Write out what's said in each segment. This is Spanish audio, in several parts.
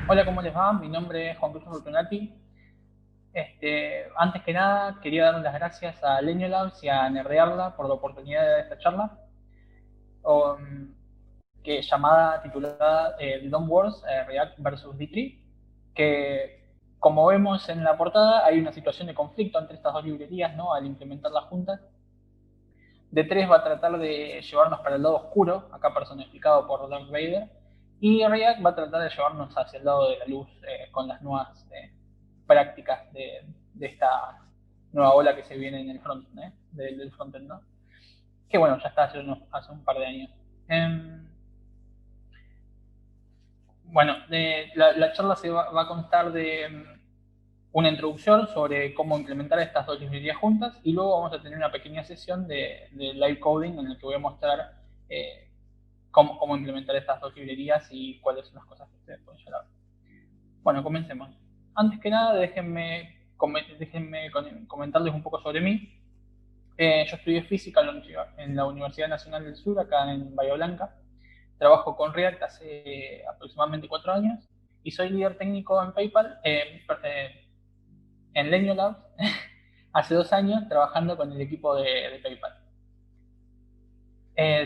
Hola, ¿cómo les va? Mi nombre es Juan Cruz Fortunati. Antes que nada, quería dar las gracias a Lenio Labs y a Nerdearla por la oportunidad de esta charla, um, llamada, titulada The Dome Wars, React versus D3, que como vemos en la portada hay una situación de conflicto entre estas dos librerías, ¿no? Al implementarlas juntas. D3 va a tratar de llevarnos para el lado oscuro, acá personificado por Darth Vader, y React va a tratar de llevarnos hacia el lado de la luz con las nuevas prácticas de esta nueva ola que se viene en el front, del frontend, ¿no? Que bueno, ya está hace un par de años. Em, bueno, la charla va a constar de una introducción sobre cómo implementar estas dos librerías juntas y luego vamos a tener una pequeña sesión de live coding en la que voy a mostrar eh, cómo implementar estas dos librerías y cuáles son las cosas que ustedes pueden llegar a ver. Bueno, comencemos. Antes que nada, déjenme comentarles un poco sobre mí. Yo estudié física en la Universidad Nacional del Sur, acá en Bahía Blanca. Trabajo con React hace aproximadamente 4 años y soy líder técnico en PayPal, en Lenio Labs, hace 2 años trabajando con el equipo de PayPal.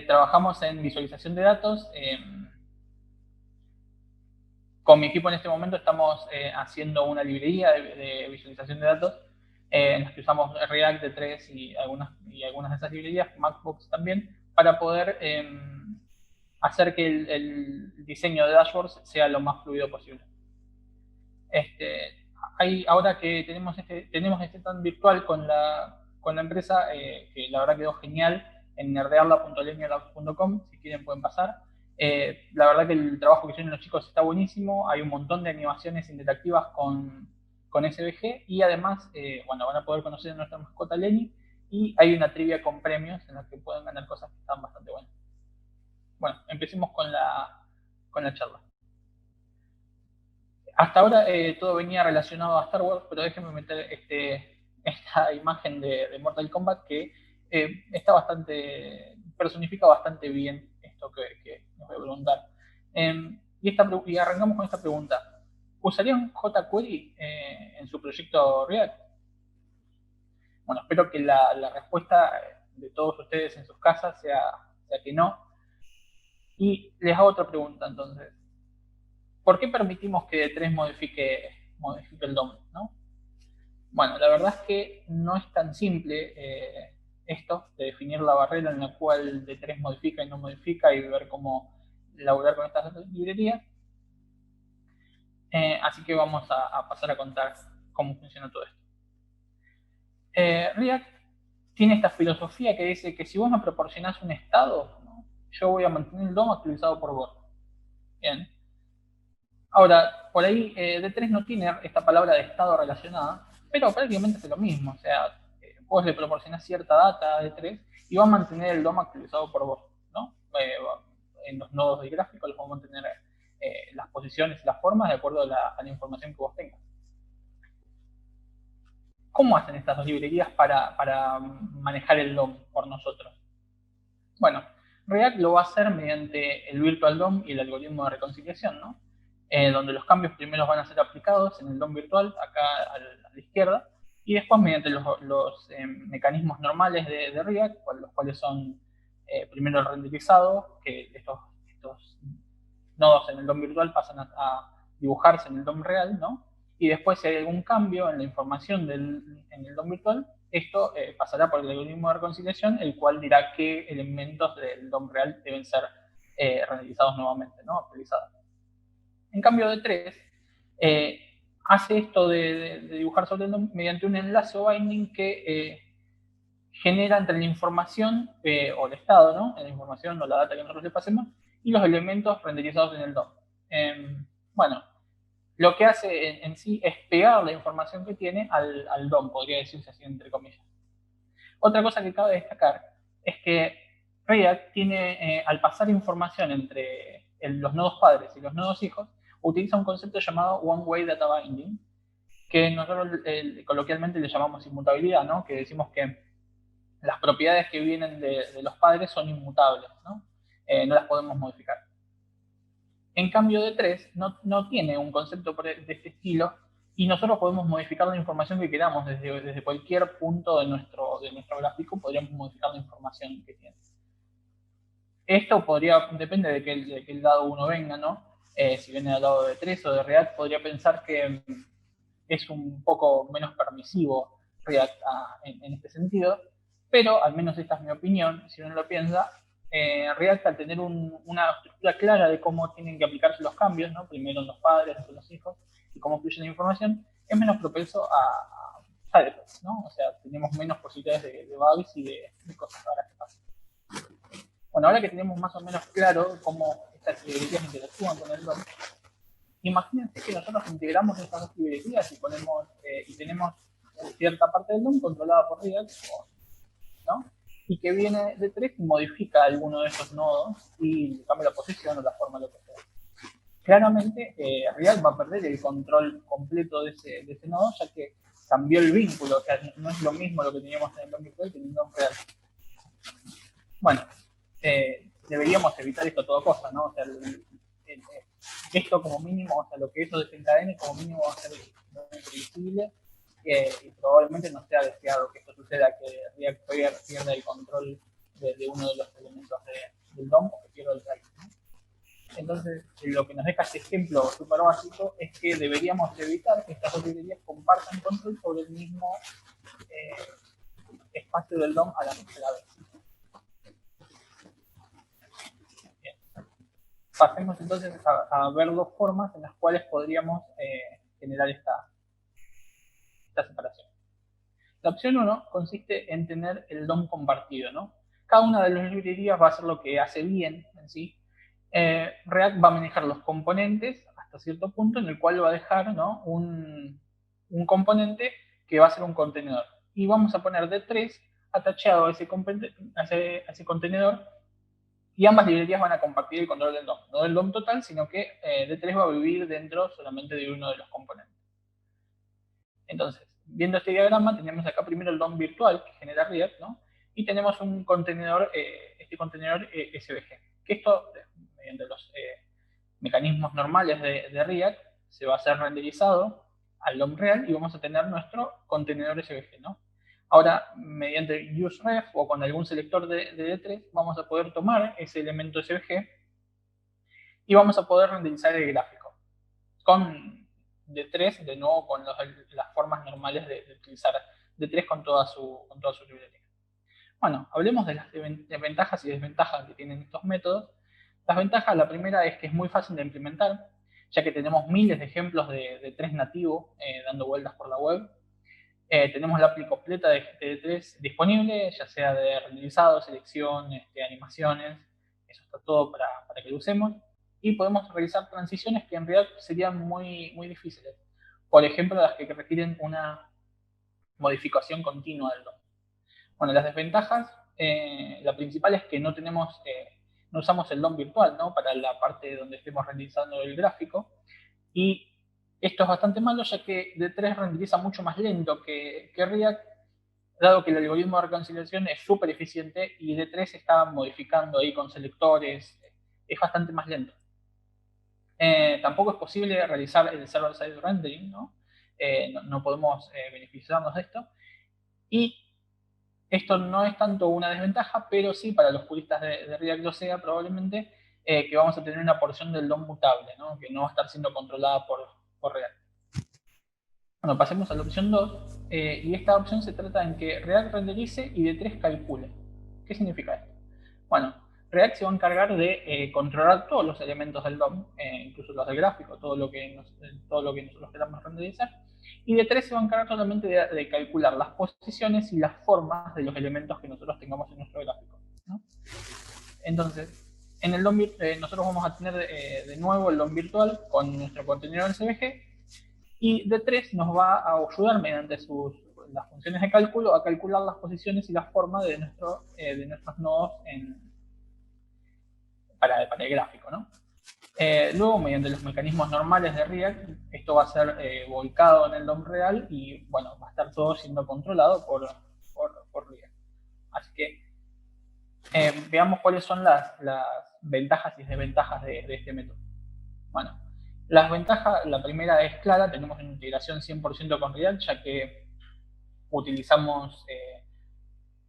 Trabajamos en visualización de datos. Con mi equipo en este momento estamos haciendo una librería de visualización de datos en las que usamos React de 3 y algunas de esas librerías, Macbox también, para poder hacer que el diseño de dashboards sea lo más fluido posible. Este, ahora que tenemos este stand virtual con la empresa, que la verdad quedó genial, en nerdearla.lenialabs.com, si quieren pueden pasar. La verdad que el trabajo que hicieron los chicos está buenísimo, hay un montón de animaciones interactivas con SVG y además, bueno, van a poder conocer a nuestra mascota Lenny y hay una trivia con premios en la que pueden ganar cosas que están bastante buenas. Bueno, empecemos con la charla. Hasta ahora todo venía relacionado a Star Wars, pero déjenme meter esta imagen de Mortal Kombat que está personifica bastante bien esto que nos voy a preguntar. Y arrancamos con esta pregunta. ¿Usarían jQuery en su proyecto React? Bueno, espero que la respuesta de todos ustedes en sus casas sea que no. Y les hago otra pregunta entonces. ¿Por qué permitimos que D3 modifique el DOM? ¿No? Bueno, la verdad es que no es tan simple esto de definir la barrera en la cual D3 modifica y no modifica y ver cómo laburar con estas librerías. Así que vamos a pasar a contar cómo funciona todo esto. React tiene esta filosofía que dice que si vos me proporcionás un estado, ¿no? Yo voy a mantener el DOM actualizado por vos. Bien. Ahora, por ahí D3 no tiene esta palabra de estado relacionada, pero prácticamente es lo mismo. O sea, vos le proporcionás cierta data a D3 y va a mantener el DOM actualizado por vos, ¿no? En los nodos del gráfico les vamos a mantener las posiciones y las formas de acuerdo a la información que vos tengas. ¿Cómo hacen estas dos librerías para manejar el DOM por nosotros? Bueno, React lo va a hacer mediante el Virtual DOM y el algoritmo de reconciliación, ¿no? Donde los cambios primero van a ser aplicados en el DOM virtual, acá a la izquierda, y después mediante los mecanismos normales de React, los cuales son primero el renderizado, que estos nodos en el DOM virtual pasan a dibujarse en el DOM real, ¿no? Y después si hay algún cambio en la información en el DOM virtual, esto pasará por el algoritmo de reconciliación, el cual dirá qué elementos del DOM real deben ser renderizados nuevamente, ¿no? Actualizados. En cambio de 3, hace esto de dibujar sobre el DOM mediante un enlace o binding que genera entre la información o el estado, ¿no? La información o la data que nosotros le pasemos y los elementos renderizados en el DOM. Bueno, lo que hace en sí es pegar la información que tiene al DOM, podría decirse así entre comillas. Otra cosa que cabe destacar es que React tiene, al pasar información entre los nodos padres y los nodos hijos, utiliza un concepto llamado One-Way Data Binding, que nosotros coloquialmente le llamamos inmutabilidad, ¿no? Que decimos que las propiedades que vienen de los padres son inmutables, ¿no? No las podemos modificar. En cambio, D3 no tiene un concepto de este estilo y nosotros podemos modificar la información que queramos desde cualquier punto de nuestro gráfico, podríamos modificar la información que tiene. Esto depende de qué lado uno venga, ¿no? Si viene del lado de D3 o de React, podría pensar que es un poco menos permisivo React en este sentido, pero al menos esta es mi opinión, si uno lo piensa, React, al tener una estructura clara de cómo tienen que aplicarse los cambios, ¿no? Primero en los padres, después los hijos, y cómo fluye la información, es menos propenso a side effects, ¿no? O sea, tenemos menos posibilidades de bugs y de cosas raras que pasan. Bueno, ahora que tenemos más o menos claro cómo estas librerías interactúan con el DOM, imagínense que nosotros integramos estas dos librerías y tenemos cierta parte del DOM controlada por React, ¿no? Y que viene de D3 y modifica alguno de esos nodos y cambia la posición o la forma, lo que sea. Claramente, React va a perder el control completo de ese nodo, ya que cambió el vínculo, o sea, no es lo mismo lo que teníamos en el DOM virtual que en el DOM real. Bueno, deberíamos evitar esto a toda costa, ¿no? O sea, esto como mínimo, o sea, lo que eso desencadene como mínimo va a ser muy previsible y probablemente no sea deseado que esto suceda, que React pierda el control de uno de los elementos del DOM o que pierda el drive, ¿no? Entonces, lo que nos deja este ejemplo súper básico es que deberíamos evitar que estas dos librerías compartan control sobre el mismo espacio del DOM a la vez. Bien. Pasemos entonces a ver dos formas en las cuales podríamos generar esta separación. La opción 1 consiste en tener el DOM compartido, ¿no? Cada una de las librerías va a hacer lo que hace bien en sí. React va a manejar los componentes hasta cierto punto en el cual va a dejar, ¿no? un componente que va a ser un contenedor. Y vamos a poner D3 atachado a ese contenedor y ambas librerías van a compartir el control del DOM. No del DOM total, sino que D3 va a vivir dentro solamente de uno de los componentes. Entonces, viendo este diagrama, tenemos acá primero el DOM virtual que genera React, ¿no? Y tenemos un contenedor, este contenedor SVG, que esto, mediante los mecanismos normales de React, se va a hacer renderizado al DOM real y vamos a tener nuestro contenedor SVG, ¿no? Ahora, mediante useRef o con algún selector de D3, vamos a poder tomar ese elemento SVG y vamos a poder renderizar el gráfico con D3, de nuevo con las formas normales de utilizar D3 con toda su librería. Bueno, hablemos de las ventajas y desventajas que tienen estos métodos. Las ventajas, la primera es que es muy fácil de implementar, ya que tenemos miles de ejemplos de D3 nativo dando vueltas por la web. Tenemos la API completa de D3 disponible, ya sea de renderizado, selección, animaciones, eso está todo para que lo usemos. Y podemos realizar transiciones que en realidad serían muy, muy difíciles. Por ejemplo, las que requieren una modificación continua del DOM. Bueno, las desventajas, la principal es que no usamos el DOM virtual, ¿no? Para la parte donde estemos renderizando el gráfico. Y esto es bastante malo, ya que D3 renderiza mucho más lento que React, dado que el algoritmo de reconciliación es súper eficiente y D3 está modificando ahí con selectores, es bastante más lento. Tampoco es posible realizar el server-side rendering, ¿no? No podemos beneficiarnos de esto. Y esto no es tanto una desventaja, pero sí para los puristas de React lo sea probablemente, que vamos a tener una porción del DOM mutable, ¿no? Que no va a estar siendo controlada por React. Bueno, pasemos a la opción 2, y esta opción se trata en que React renderice y D3 calcule. ¿Qué significa esto? Bueno, React se va a encargar de controlar todos los elementos del DOM, incluso los del gráfico, todo lo que nosotros queramos renderizar, y D3 se va a encargar solamente de calcular las posiciones y las formas de los elementos que nosotros tengamos en nuestro gráfico, ¿no? Entonces, en el DOM, nosotros vamos a tener de nuevo el DOM virtual con nuestro contenedor SVG, y D3 nos va a ayudar mediante las funciones de cálculo a calcular las posiciones y las formas de nuestros nodos para el gráfico, ¿no? Luego, mediante los mecanismos normales de React, esto va a ser volcado en el DOM real y, bueno, va a estar todo siendo controlado por React. Así que veamos cuáles son las ventajas y desventajas de este método. Bueno, las ventajas, la primera es clara, tenemos una integración 100% con React, ya que utilizamos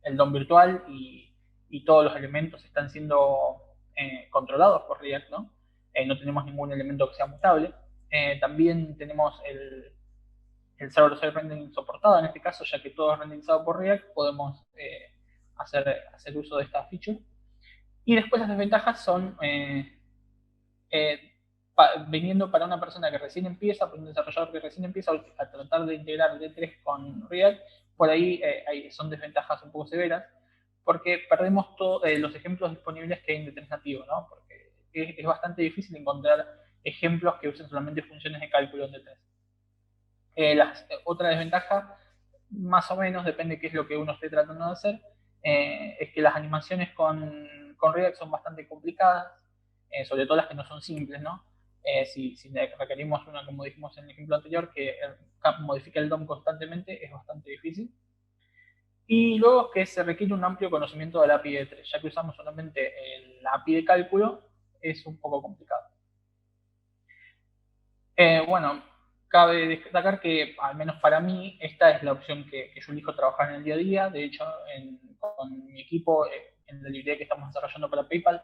el DOM virtual y todos los elementos están siendo controlados por React, ¿no? No tenemos ningún elemento que sea mutable. También tenemos el server-side rendering soportado en este caso, ya que todo es renderizado por React, podemos hacer uso de esta feature. Y después las desventajas son viniendo para una persona que recién empieza, para un desarrollador que recién empieza a tratar de integrar D3 con React, por ahí son desventajas un poco severas, porque perdemos todos los ejemplos disponibles que hay en D3 nativo, ¿no? Porque es bastante difícil encontrar ejemplos que usen solamente funciones de cálculo en D3. Otra desventaja, más o menos, depende de qué es lo que uno esté tratando de hacer, es que las animaciones con React son bastante complicadas, sobre todo las que no son simples, ¿no? Si requerimos una, como dijimos en el ejemplo anterior, que modifica el DOM constantemente, es bastante difícil. Y luego que se requiere un amplio conocimiento de la API de 3, ya que usamos solamente la API de cálculo, es un poco complicado. Bueno, cabe destacar que, al menos para mí, esta es la opción que yo elijo trabajar en el día a día. De hecho, con mi equipo, en la librería que estamos desarrollando para PayPal,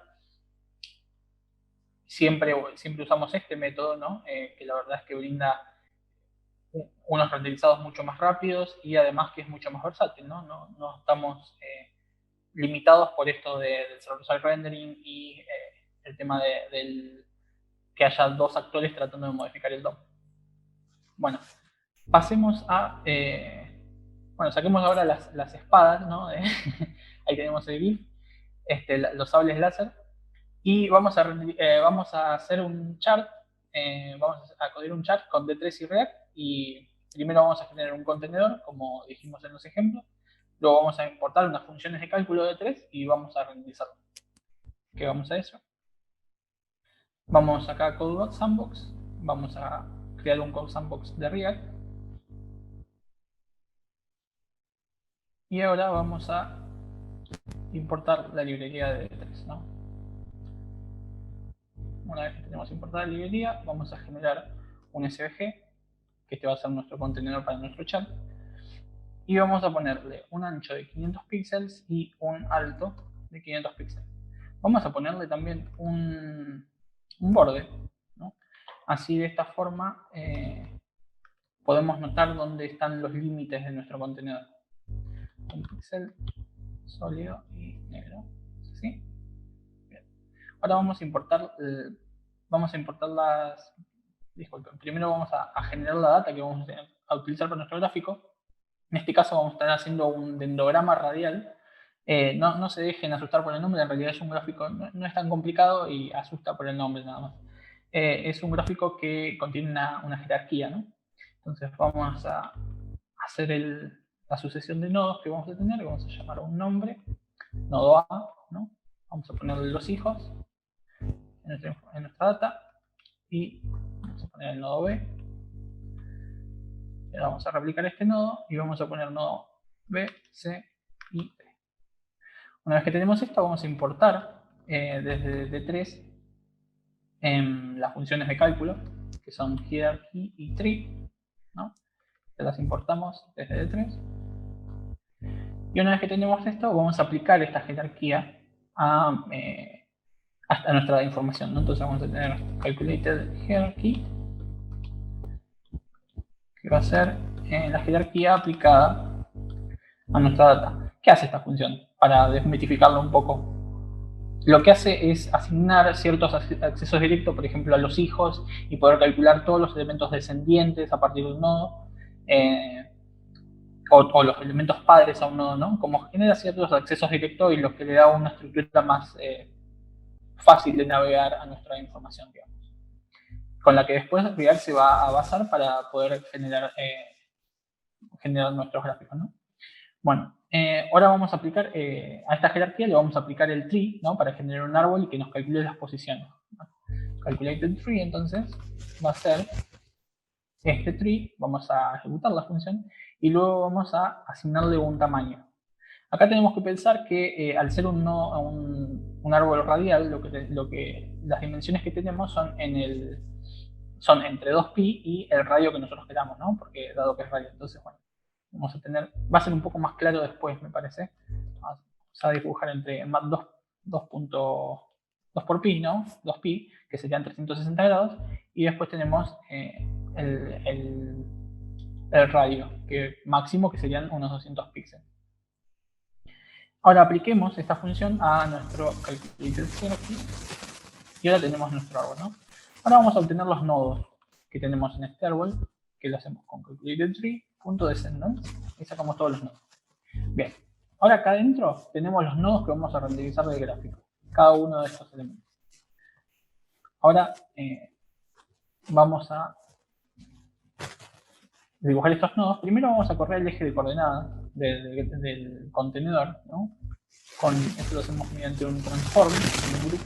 siempre usamos este método, ¿no? Que la verdad es que brinda unos renderizados mucho más rápidos y además que es mucho más versátil, ¿no? No estamos limitados por esto del server-side rendering y el tema del que haya dos actores tratando de modificar el DOM. Bueno, pasemos a... bueno, saquemos ahora las espadas, ¿no? Ahí tenemos el GIF, los sables láser. Y vamos a hacer un chart, vamos a codar un chart con D3 y React. Y primero vamos a generar un contenedor, como dijimos en los ejemplos. Luego vamos a importar unas funciones de cálculo de D3 y vamos a renderizarlo. ¿Qué vamos a eso? Vamos acá a Code Sandbox, vamos a crear un Code Sandbox de React. Y ahora vamos a importar la librería de D3, ¿no? Una vez que tenemos importada la librería, vamos a generar un SVG, que este va a ser nuestro contenedor para nuestro chat. Y vamos a ponerle un ancho de 500 píxeles y un alto de 500 píxeles. Vamos a ponerle también un borde, ¿no? Así, de esta forma, podemos notar dónde están los límites de nuestro contenedor. Un píxel sólido y negro, ¿sí? Bien. Ahora vamos a importar las... Disculpen, primero vamos a generar la data que vamos a utilizar para nuestro gráfico. En este caso vamos a estar haciendo un dendrograma radial. No se dejen asustar por el nombre, en realidad es un gráfico, no es tan complicado y asusta por el nombre nada más. Es un gráfico que contiene una jerarquía, ¿no? Entonces vamos a hacer la sucesión de nodos que vamos a tener, vamos a llamar a un nombre, nodo A, ¿no? Vamos a ponerle los hijos en nuestra data y vamos a poner el nodo B. Ahora vamos a replicar este nodo y vamos a poner nodo B, C y D. Una vez que tenemos esto, vamos a importar desde D3 las funciones de cálculo, que son hierarchy y tree, ¿no? Las importamos desde D3. Y una vez que tenemos esto, vamos a aplicar esta jerarquía hasta nuestra información, ¿no? Entonces vamos a tener calculated hierarchy, que va a ser la jerarquía aplicada a nuestra data. ¿Qué hace esta función? Para desmitificarlo un poco. Lo que hace es asignar ciertos accesos directos, por ejemplo, a los hijos, y poder calcular todos los elementos descendientes a partir de un nodo, o los elementos padres a un nodo, ¿no? Como genera ciertos accesos directos y lo que le da una estructura más fácil de navegar a nuestra información, digamos, con la que después React se va a basar para poder generar nuestros gráficos, ¿no? Bueno, ahora vamos a aplicar a esta jerarquía, le vamos a aplicar el tree, ¿no? Para generar un árbol y que nos calcule las posiciones, ¿no? Calculated tree, entonces, va a ser este tree, vamos a ejecutar la función y luego vamos a asignarle un tamaño. Acá tenemos que pensar que al ser una un árbol radial, las dimensiones que tenemos son entre 2pi y el radio que nosotros queramos, ¿no? Porque dado que es radio, entonces, bueno, vamos a tener, va a ser un poco más claro después, me parece. Vamos a dibujar entre 2 por pi, ¿no? 2pi, que serían 360 grados, y después tenemos el radio, que máximo, que serían unos 200 píxeles. Ahora apliquemos esta función a nuestro calculator aquí, y ahora tenemos nuestro árbol, ¿no? Ahora vamos a obtener los nodos que tenemos en este árbol, que lo hacemos con calculatorTree.descendants y sacamos todos los nodos. Bien, ahora acá adentro tenemos los nodos que vamos a renderizar del gráfico, cada uno de estos elementos. Ahora vamos a dibujar estos nodos. Primero vamos a correr el eje de coordenadas del contenedor, ¿no? Esto lo hacemos mediante un transform, un group,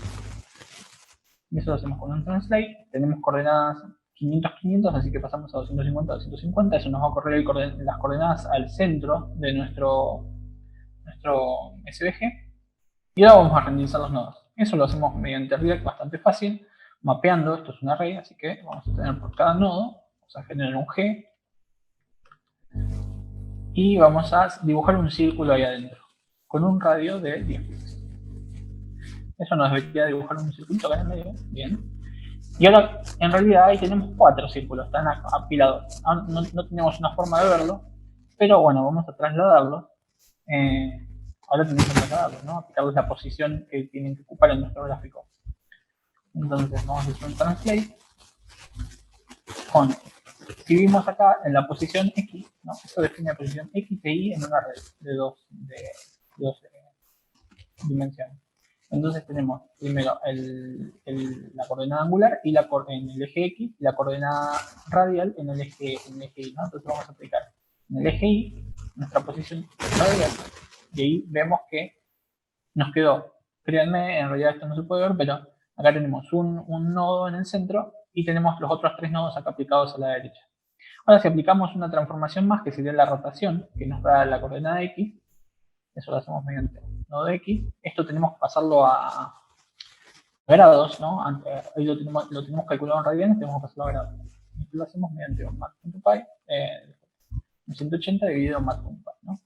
y eso lo hacemos con un translate. Tenemos coordenadas 500, 500, así que pasamos a 250, 250. Eso nos va a correr las coordenadas al centro de nuestro SVG. Y ahora vamos a renderizar los nodos. Eso lo hacemos mediante React, bastante fácil, mapeando. Esto es un array, así que vamos a tener por cada nodo, vamos a generar un G, y vamos a dibujar un círculo ahí adentro, con un radio de 10 píxeles. Eso nos debería dibujar un circuito acá en el medio, bien. Y ahora, en realidad, ahí tenemos 4 círculos, están apilados. No tenemos una forma de verlo, pero bueno, vamos a trasladarlo. Ahora tenemos que trasladarlo, ¿no? Aplicarles la posición que tienen que ocupar en nuestro gráfico. Entonces, vamos a hacer un translate con, si vimos acá en la posición X, ¿no? Esto define la posición X e Y en una red de dos dimensiones. Entonces tenemos primero la coordenada angular y en el eje X, y la coordenada radial en el eje Y, ¿no? Entonces vamos a aplicar en el eje Y nuestra posición radial, y ahí vemos que nos quedó, créanme, en realidad esto no se puede ver, pero acá tenemos un nodo en el centro y tenemos los otros 3 nodos acá aplicados a la derecha. Ahora, si aplicamos una transformación más, que sería la rotación, que nos da la coordenada X, eso lo hacemos mediante nodo X. Esto tenemos que pasarlo a grados, ¿no? Ahí lo tenemos calculado en radianes, tenemos que pasarlo a grados. Esto lo hacemos mediante un mat.py, un 180 dividido en mat.py, ¿no?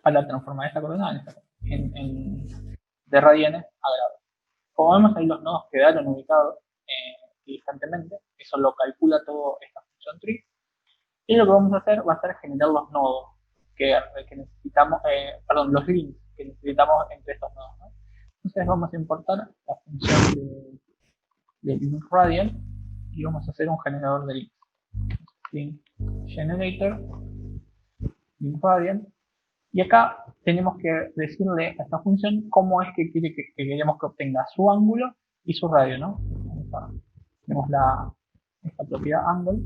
Para transformar esta coordenada de radianes a grados. Como vemos, ahí los nodos quedaron ubicados distantemente. Eso lo calcula todo esta función tree. Y lo que vamos a hacer va a ser generar los nodos que necesitamos, los links que necesitamos entre estos nodos, ¿no? Entonces vamos a importar la función de link radial y vamos a hacer un generador de links. Link generator, link radial. Y acá tenemos que decirle a esta función cómo es que queremos que obtenga su ángulo y su radio, ¿no? Tenemos esta propiedad angle,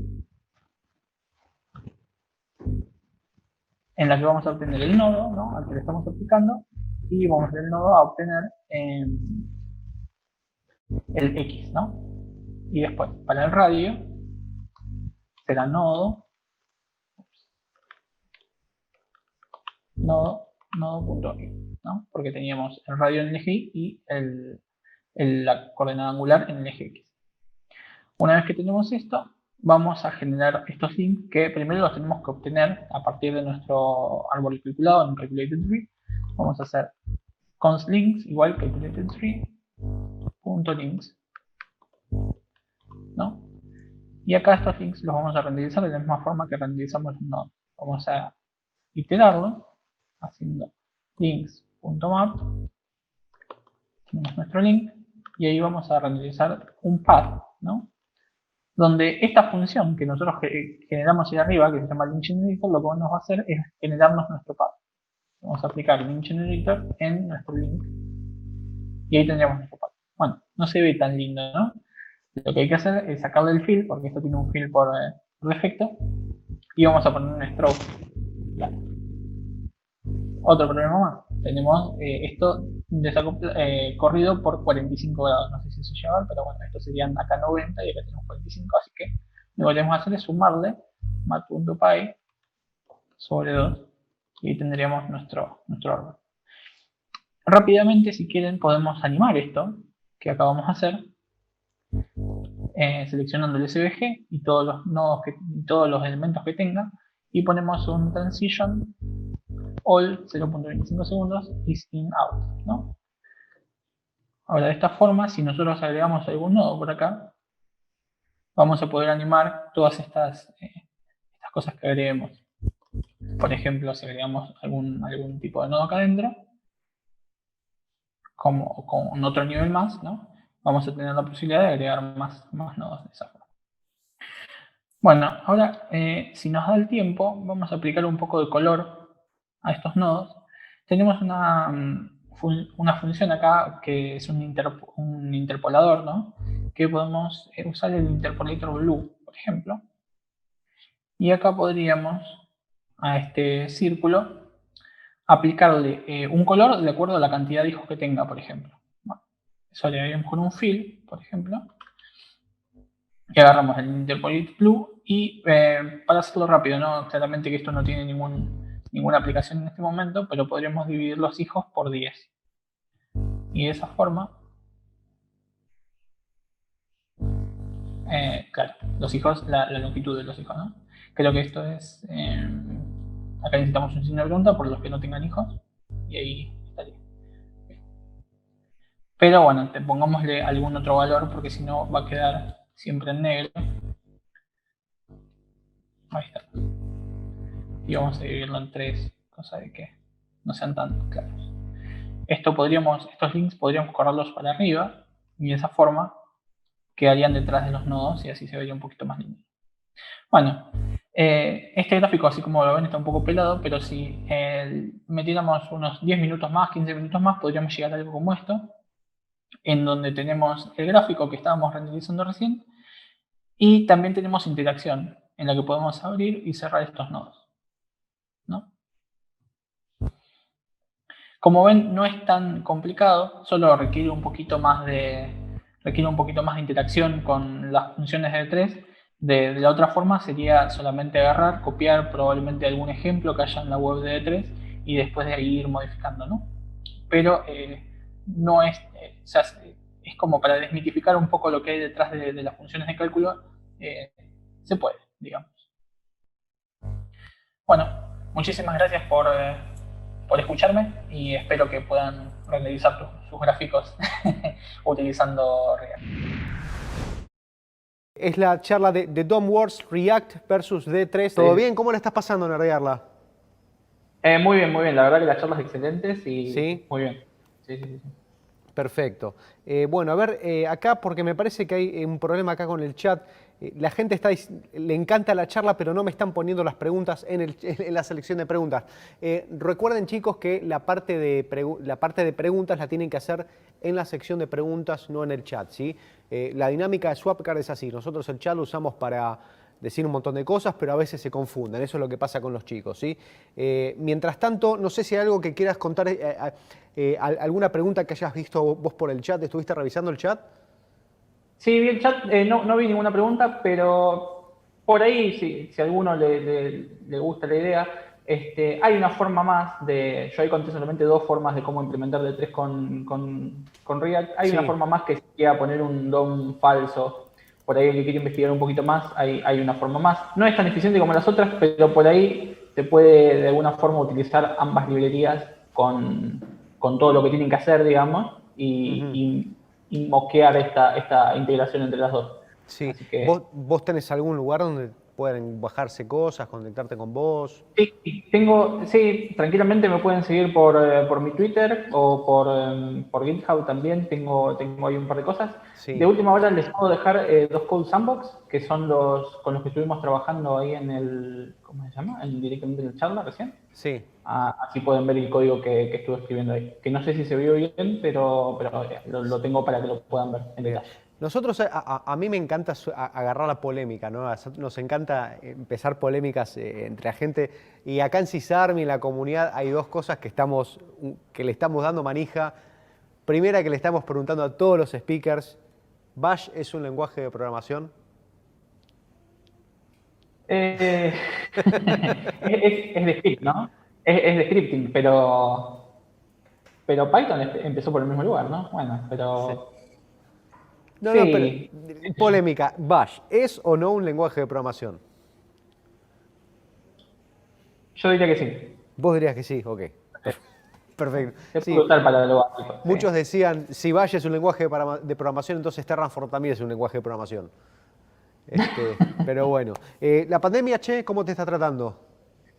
en la que vamos a obtener el nodo, ¿no? Al que le estamos aplicando, y vamos del nodo a obtener el X, ¿no? Y después, para el radio, será nodo.x, ¿no? Porque teníamos el radio en el eje Y y la coordenada angular en el eje X. Una vez que tenemos esto, vamos a generar estos links que primero los tenemos que obtener a partir de nuestro árbol calculado en calculatorTree. Vamos a hacer constLinks igual calculatorTree.links, ¿no? Y acá estos links los vamos a renderizar de la misma forma que renderizamos los nodos. Vamos a iterarlo haciendo links.map, tenemos nuestro link, y ahí vamos a renderizar un path, ¿no? Donde esta función que nosotros generamos ahí arriba, que se llama linkGenerator, lo que nos va a hacer es generarnos nuestro path. Vamos a aplicar linkGenerator en nuestro link y ahí tendríamos nuestro path. Bueno, no se ve tan lindo, ¿no? Lo que hay que hacer es sacarle el fill, porque esto tiene un fill por defecto, y vamos a poner un stroke. Claro. Otro problema más. Tenemos esto corrido por 45 grados. No sé si se lleva, pero bueno, estos serían acá 90 y acá tenemos 45, así que lo que tenemos que hacer es sumarle mat.py sobre 2 y tendríamos nuestro árbol. Rápidamente, si quieren, podemos animar esto que acabamos de hacer, seleccionando el SVG y todos los nodos y todos los elementos que tenga, y ponemos un transition all 0.25 segundos is in out, ¿no? Ahora, de esta forma, si nosotros agregamos algún nodo por acá, vamos a poder animar todas estas cosas que agreguemos. Por ejemplo, si agregamos algún tipo de nodo acá adentro, como con otro nivel más, ¿no? Vamos a tener la posibilidad de agregar más nodos de esa forma. Bueno, ahora, si nos da el tiempo, vamos a aplicar un poco de color a estos nodos. Tenemos una función acá que es un interpolador, ¿no? Que podemos usar el interpolator blue, por ejemplo. Y acá podríamos a este círculo aplicarle un color de acuerdo a la cantidad de hijos que tenga, por ejemplo. Bueno, eso le haríamos con un fill, por ejemplo. Y agarramos el interpolate blue y para hacerlo rápido, ¿no? Claramente que esto no tiene ninguna aplicación en este momento, pero podríamos dividir los hijos por 10. Y de esa forma, claro, los hijos, la longitud de los hijos, ¿no? Creo que esto es, acá necesitamos un signo de pregunta por los que no tengan hijos, y ahí estaría. Pero bueno, pongámosle algún otro valor porque si no va a quedar siempre en negro. Ahí está. Y vamos a dividirlo en 3, cosa de que no sean tan claros. Estos links podríamos correrlos para arriba y de esa forma quedarían detrás de los nodos y así se vería un poquito más lindo. Bueno, este gráfico, así como lo ven, está un poco pelado, pero si metiéramos unos 10 minutos más, 15 minutos más, podríamos llegar a algo como esto, en donde tenemos el gráfico que estábamos renderizando recién y también tenemos interacción en la que podemos abrir y cerrar estos nodos, ¿no? Como ven, no es tan complicado, solo requiere un poquito más de interacción con las funciones de 3. De la otra forma sería solamente agarrar, copiar probablemente algún ejemplo que haya en la web de D3 y después de ahí ir modificando, ¿no? Pero no es, o sea, es como para desmitificar un poco lo que hay detrás de las funciones de cálculo, se puede, digamos. Bueno, muchísimas gracias por escucharme y espero que puedan renderizar sus gráficos utilizando React. Es la charla de DOM Wars React versus D3. ¿Todo bien? ¿Cómo le estás pasando en nerdearla? Muy bien, muy bien. La verdad que las charlas excelentes y ¿Sí? Muy bien. Sí. Perfecto. Bueno, a ver, acá, porque me parece que hay un problema acá con el chat. La gente le encanta la charla, pero no me están poniendo las preguntas en la selección de preguntas. Recuerden, chicos, que la parte de preguntas la tienen que hacer en la sección de preguntas, no en el chat, ¿sí? La dinámica de Swapcard es así. Nosotros el chat lo usamos para decir un montón de cosas, pero a veces se confunden. Eso es lo que pasa con los chicos, ¿sí? Mientras tanto, no sé si hay algo que quieras contar, alguna pregunta que hayas visto vos por el chat. ¿Estuviste revisando el chat? Sí, vi el chat, no vi ninguna pregunta, pero por ahí, si a alguno le gusta la idea, hay una forma más yo ahí conté solamente 2 formas de cómo implementar D3 con React. Hay una forma más que sería poner un DOM falso. Por ahí el que quiere investigar un poquito más, hay una forma más. No es tan eficiente como las otras, pero por ahí se puede de alguna forma utilizar ambas librerías con todo lo que tienen que hacer, digamos, y moquear esta integración entre las dos. Sí. Así que, ¿Vos tenés algún lugar donde pueden bajarse cosas, conectarte con vos? sí, tranquilamente me pueden seguir por mi Twitter o por GitHub también. Tengo ahí un par de cosas. Sí. De última hora les puedo dejar 2 Code Sandbox, que son con los que estuvimos trabajando ahí en el, ¿cómo se llama? Directamente en la charla recién. Sí. Así pueden ver el código que estuve escribiendo ahí. Que no sé si se vio bien, pero lo tengo para que lo puedan ver en detalle. Nosotros, a mí me encanta agarrar la polémica, ¿no? Nos encanta empezar polémicas entre la gente. Y acá en CISARM y en la comunidad hay 2 cosas que le estamos dando manija. Primera, que le estamos preguntando a todos los speakers, ¿Bash es un lenguaje de programación? Es de script, ¿no? Es de scripting, pero Pero Python empezó por el mismo lugar, ¿no? Bueno, pero... No, no, pero Sí, polémica. Bash, ¿es o no un lenguaje de programación? yo diría que sí. Vos dirías que sí, ok. Perfecto. Se puede Sí, usar para lo básico, sí. muchos decían, si Bash es un lenguaje de programación, entonces Terraform también es un lenguaje de programación. Pero bueno. La pandemia, che, ¿cómo te está tratando?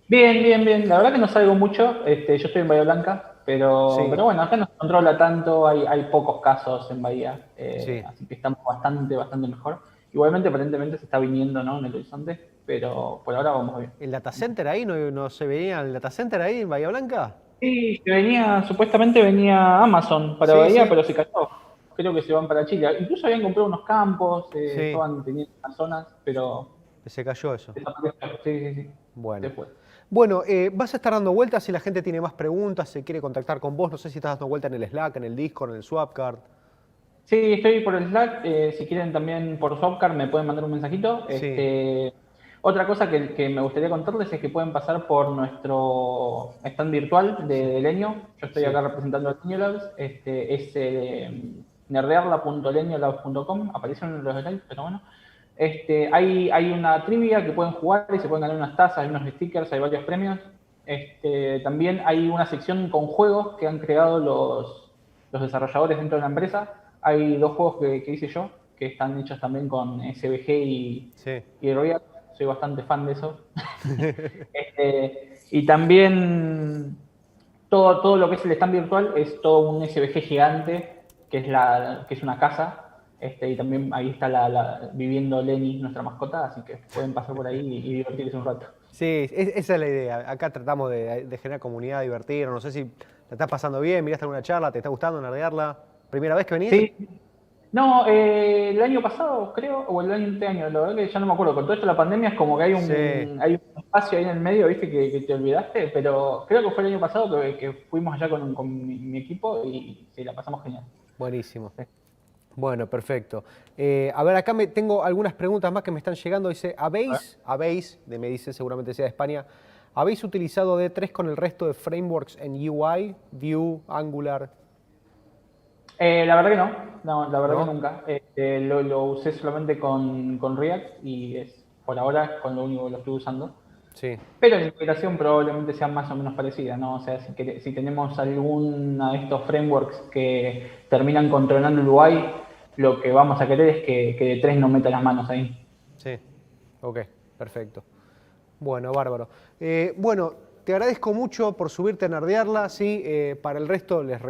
Bien, bien, bien. La verdad que no salgo mucho. Yo estoy en Bahía Blanca, Sí, pero bueno, acá no se controla tanto, hay pocos casos en Bahía, sí. así que estamos bastante, bastante mejor. Igualmente, aparentemente se está viniendo, ¿no? En el horizonte, pero por ahora vamos bien. ¿El data center ahí? ¿No se veía el data center ahí en Bahía Blanca? Sí, que venía, supuestamente venía Amazon para Sí, Bahía, sí, pero se cayó. Creo que se van para Chile. Incluso habían comprado unos campos, sí. estaban teniendo unas zonas, pero Se cayó eso. desapareció. Sí, sí, sí. Se Bueno. fue. Bueno, vas a estar dando vueltas si la gente tiene más preguntas, se quiere contactar con vos. No sé si estás dando vuelta en el Slack, en el Discord, en el Swapcard. Sí, estoy por el Slack. Si quieren también por Swapcard me pueden mandar un mensajito. Sí, Otra cosa que me gustaría contarles es que pueden pasar por nuestro stand virtual de sí, Delenio. Yo estoy sí. acá representando a Lenio Labs. Es nerdearla.leniolabs.com. Aparece en los slides, pero bueno. Hay una trivia que pueden jugar y se pueden ganar unas tazas, hay unos stickers, hay varios premios. También hay una sección con juegos que han creado los desarrolladores dentro de la empresa. Hay dos juegos que hice yo, que están hechos también con SVG Sí. y React. Soy bastante fan de eso. Y también todo lo que es el stand virtual es todo un SVG gigante, que es una casa. Y también ahí está viviendo Lenny, nuestra mascota, así que pueden pasar por ahí y divertirse un rato. Sí, esa es la idea. Acá tratamos de generar comunidad, divertirnos. No sé si la estás pasando bien, miraste alguna charla, te está gustando nerdearla. ¿Primera vez que venís? Sí, no, el año pasado, creo, o el año anteaño, la verdad que ya no me acuerdo. Con todo esto de la pandemia es como que Sí. hay un espacio ahí en el medio, viste, que te olvidaste, pero creo que fue el año pasado que fuimos allá con mi equipo y sí, la pasamos genial. Buenísimo. Sí. Bueno, perfecto. A ver, acá tengo algunas preguntas más que me están llegando. Dice, A ver. me dice, seguramente sea de España, ¿habéis utilizado D3 con el resto de frameworks en UI, Vue, Angular? La verdad que no, la verdad que ¿No? nunca. Lo usé solamente con React y es por ahora con lo único que lo estoy usando. Sí. Pero la integración probablemente sea más o menos parecida, ¿no? O sea, si tenemos alguno de estos frameworks que terminan controlando el UI, lo que vamos a querer es que D3 no meta las manos ahí. Sí. Ok, perfecto. Bueno, bárbaro. Bueno, te agradezco mucho por subirte a nerdearla. Sí, para el resto les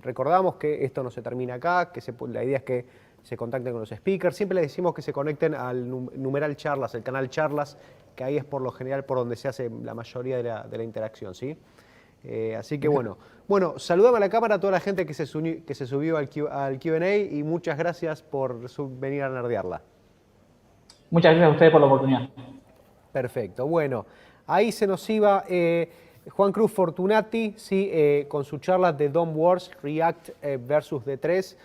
recordamos que esto no se termina acá, que la idea es que se contacten con los speakers. Siempre les decimos que se conecten al numeral charlas, el canal charlas, que ahí es por lo general por donde se hace la mayoría de la interacción, ¿sí? Así que bueno, saludame a la cámara a toda la gente que se subió al Q&A y muchas gracias por venir a nerdearla. Muchas gracias a ustedes por la oportunidad. Perfecto, bueno, ahí se nos iba Juan Cruz Fortunati, sí, con su charla de DOM Wars, React versus D3.